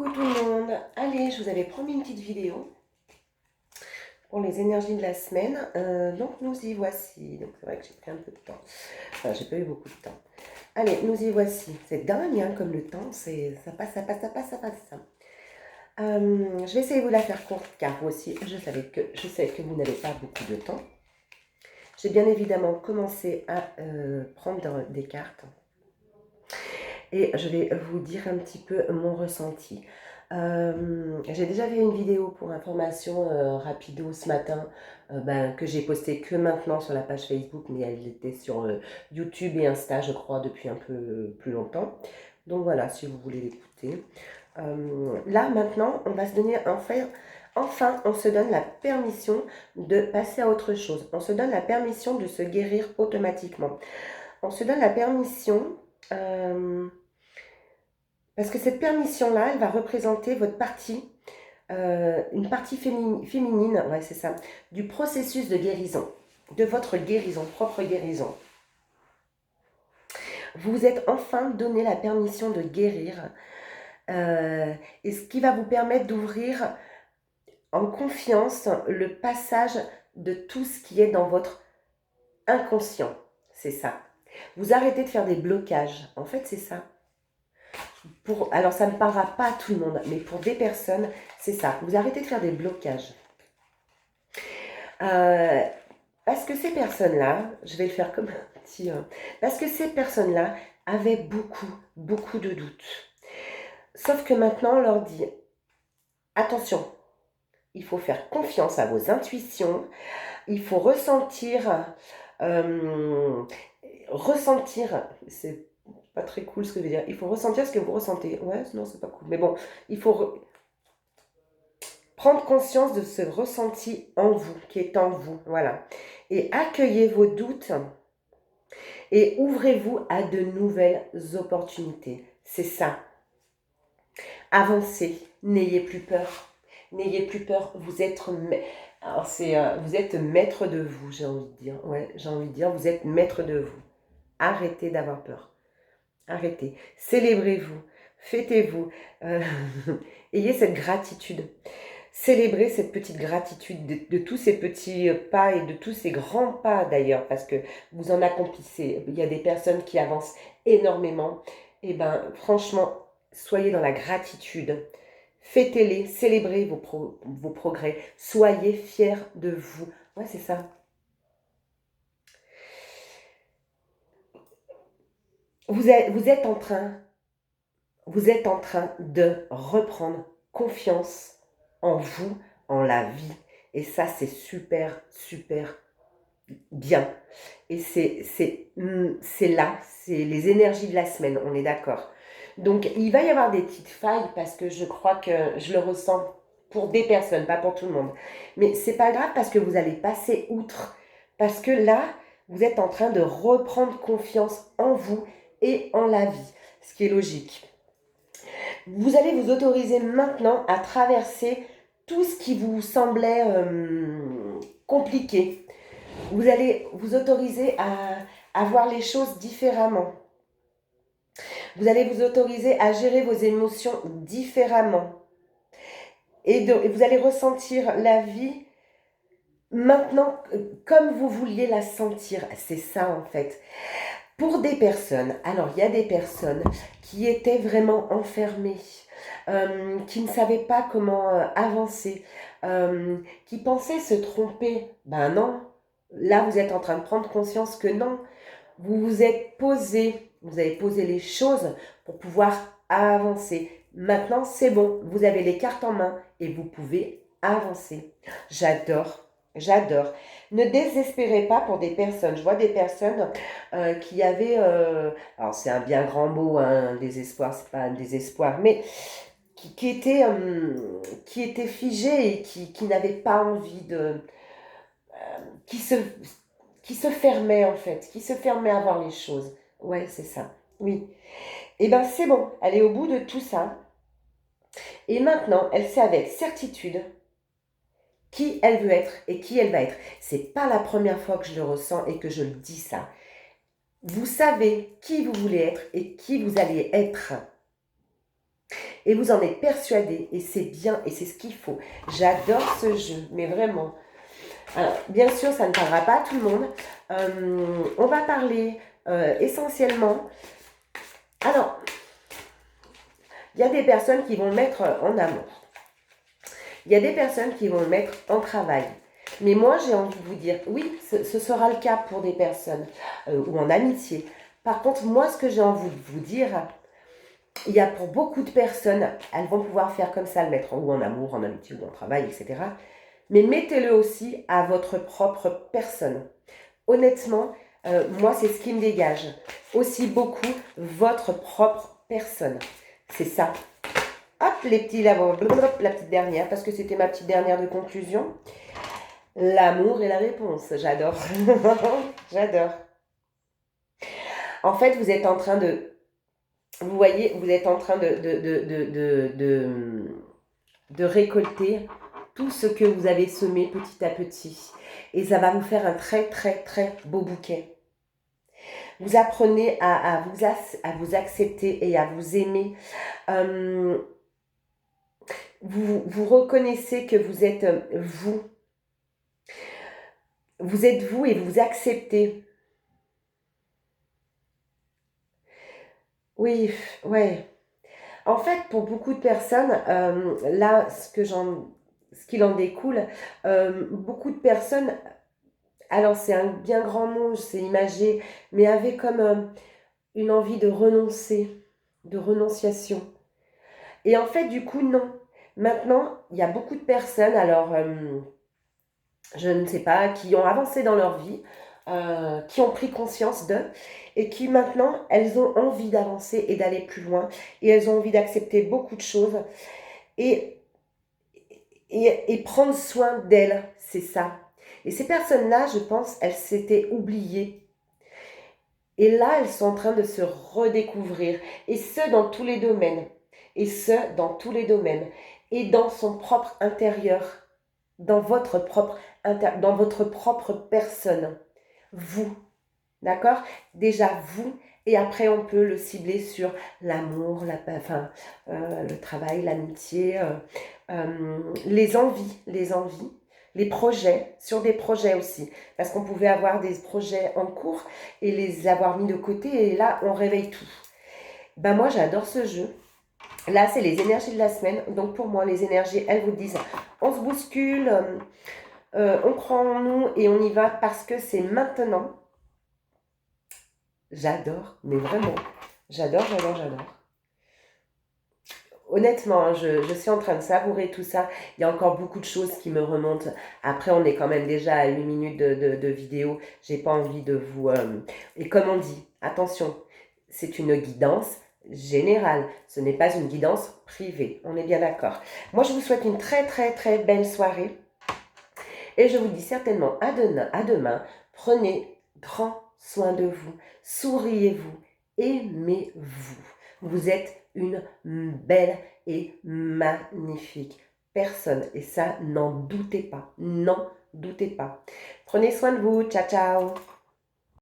Coucou tout le monde. Allez, je vous avais promis une petite vidéo pour les énergies de la semaine. Donc nous y voici. Donc c'est vrai que j'ai pris un peu de temps. Enfin, j'ai pas eu beaucoup de temps. Allez, nous y voici. C'est dingue hein, comme le temps, ça passe, ça passe, ça passe, ça passe. Je vais essayer de vous la faire courte car vous aussi, je sais que vous n'avez pas beaucoup de temps. J'ai bien évidemment commencé à prendre des cartes. Et je vais vous dire un petit peu mon ressenti. J'ai déjà fait une vidéo pour information rapido ce matin que j'ai postée que maintenant sur la page Facebook, mais elle était sur YouTube et Insta, je crois, depuis un peu plus longtemps. Donc voilà, si vous voulez l'écouter. Là, maintenant, on va se donner enfin, on se donne la permission de passer à autre chose. On se donne la permission de se guérir automatiquement. On se donne la permission... parce que cette permission-là, elle va représenter votre partie, une partie féminine, ouais, c'est ça, du processus de guérison, de votre guérison, propre guérison. Vous vous êtes enfin donné la permission de guérir, et ce qui va vous permettre d'ouvrir en confiance le passage de tout ce qui est dans votre inconscient, c'est ça. Vous arrêtez de faire des blocages, en fait c'est ça. Alors ça ne parlera pas à tout le monde, mais pour des personnes, c'est ça. Vous arrêtez de faire des blocages. Parce que ces personnes-là, je vais le faire comme un petit... parce que ces personnes-là avaient beaucoup de doutes. Sauf que maintenant, on leur dit, attention, il faut faire confiance à vos intuitions, il faut ressentir, c'est pas très cool ce que je veux dire, il faut ressentir ce que vous ressentez. Ouais, non, c'est pas cool, mais bon, il faut prendre conscience de ce ressenti en vous, qui est en vous, voilà. Et accueillez vos doutes et ouvrez-vous à de nouvelles opportunités. C'est ça. Avancez, n'ayez plus peur. N'ayez plus peur, vous êtes... Alors vous êtes maître de vous, j'ai envie de dire. Ouais, j'ai envie de dire, vous êtes maître de vous. Arrêtez d'avoir peur. Arrêtez. Célébrez-vous. Fêtez-vous. Ayez cette gratitude. Célébrez cette petite gratitude de tous ces petits pas et de tous ces grands pas d'ailleurs, parce que vous en accomplissez. Il y a des personnes qui avancent énormément. Et bien, franchement, soyez dans la gratitude. Fêtez-les, célébrez vos progrès. Soyez fiers de vous. Ouais, c'est ça. Vous êtes en train de reprendre confiance en vous, en la vie. Et ça, c'est super bien. Et c'est là, c'est les énergies de la semaine, on est d'accord. Donc, il va y avoir des petites failles parce que je crois que je le ressens pour des personnes, pas pour tout le monde. Mais c'est pas grave parce que vous allez passer outre. Parce que là, vous êtes en train de reprendre confiance en vous et en la vie, ce qui est logique. Vous allez vous autoriser maintenant à traverser tout ce qui vous semblait compliqué. Vous allez vous autoriser à voir les choses différemment. Vous allez vous autoriser à gérer vos émotions différemment. Et vous allez ressentir la vie maintenant comme vous vouliez la sentir. C'est ça en fait. Pour des personnes, alors il y a des personnes qui étaient vraiment enfermées, qui ne savaient pas comment avancer, qui pensaient se tromper. Ben non, là vous êtes en train de prendre conscience que non, vous vous êtes posé, vous avez posé les choses pour pouvoir avancer. Maintenant c'est bon, vous avez les cartes en main et vous pouvez avancer. J'adore. J'adore. Ne désespérez pas pour des personnes. Je vois des personnes qui avaient... alors c'est un bien grand mot, hein, un désespoir, c'est pas un désespoir, mais qui étaient figées et qui n'avaient pas envie de... qui se fermaient en fait, qui se fermaient à voir les choses. Ouais, c'est ça. Oui. Et bien c'est bon, elle est au bout de tout ça. Et maintenant, elle sait avec certitude qui elle veut être et qui elle va être. C'est pas la première fois que je le ressens et que je le dis ça. Vous savez qui vous voulez être et qui vous allez être. Et vous en êtes persuadé, et c'est bien, et c'est ce qu'il faut. J'adore ce jeu, mais vraiment. Alors, bien sûr, ça ne parlera pas à tout le monde. On va parler essentiellement... Alors, il y a des personnes qui vont le mettre en amour. Il y a des personnes qui vont le mettre en travail. Mais moi, j'ai envie de vous dire, oui, ce sera le cas pour des personnes ou en amitié. Par contre, moi, ce que j'ai envie de vous dire, il y a pour beaucoup de personnes, elles vont pouvoir faire comme ça, le mettre ou en amour, en amitié ou en travail, etc. Mais mettez-le aussi à votre propre personne. Honnêtement, moi, c'est ce qui me dégage. Aussi beaucoup votre propre personne. C'est ça. Hop, les petits, la petite dernière, parce que c'était ma petite dernière de conclusion. L'amour est la réponse. J'adore. J'adore. En fait, vous êtes en train de... Vous voyez, vous êtes en train de récolter tout ce que vous avez semé petit à petit. Et ça va vous faire un très, très, très beau bouquet. Vous apprenez à vous accepter et à vous aimer. Vous reconnaissez que vous êtes vous. Vous êtes vous et vous acceptez. Oui, ouais. En fait, pour beaucoup de personnes, là, ce qu'il en découle, beaucoup de personnes, alors c'est un bien grand mot, c'est imagé, mais avaient comme une envie de renoncer, de renonciation. Et en fait, du coup, non. Maintenant, il y a beaucoup de personnes, alors, je ne sais pas, qui ont avancé dans leur vie, qui ont pris conscience d'eux, et qui maintenant, elles ont envie d'avancer et d'aller plus loin, et elles ont envie d'accepter beaucoup de choses, et, et prendre soin d'elles, c'est ça. Et ces personnes-là, je pense, elles s'étaient oubliées. Et là, elles sont en train de se redécouvrir, et ce, dans tous les domaines. Et ce, dans tous les domaines. Et dans son propre intérieur, dans votre propre personne. Vous, d'accord? Déjà vous, et après on peut le cibler sur l'amour, le travail, l'amitié, les envies, les projets, sur des projets aussi. Parce qu'on pouvait avoir des projets en cours et les avoir mis de côté, et là on réveille tout. Ben moi j'adore ce jeu. Là, c'est les énergies de la semaine. Donc, pour moi, les énergies, elles vous disent, on se bouscule, on croit en nous et on y va parce que c'est maintenant. J'adore, mais vraiment, j'adore, j'adore, j'adore. Honnêtement, hein, je suis en train de savourer tout ça. Il y a encore beaucoup de choses qui me remontent. Après, on est quand même déjà à 8 minutes de vidéo. J'ai pas envie de vous... Et comme on dit, attention, c'est une guidance générale. Ce n'est pas une guidance privée. On est bien d'accord. Moi, je vous souhaite une très, très, très belle soirée. Et je vous dis certainement à demain. Prenez grand soin de vous. Souriez-vous. Aimez-vous. Vous êtes une belle et magnifique personne. Et ça, n'en doutez pas. N'en doutez pas. Prenez soin de vous. Ciao, ciao.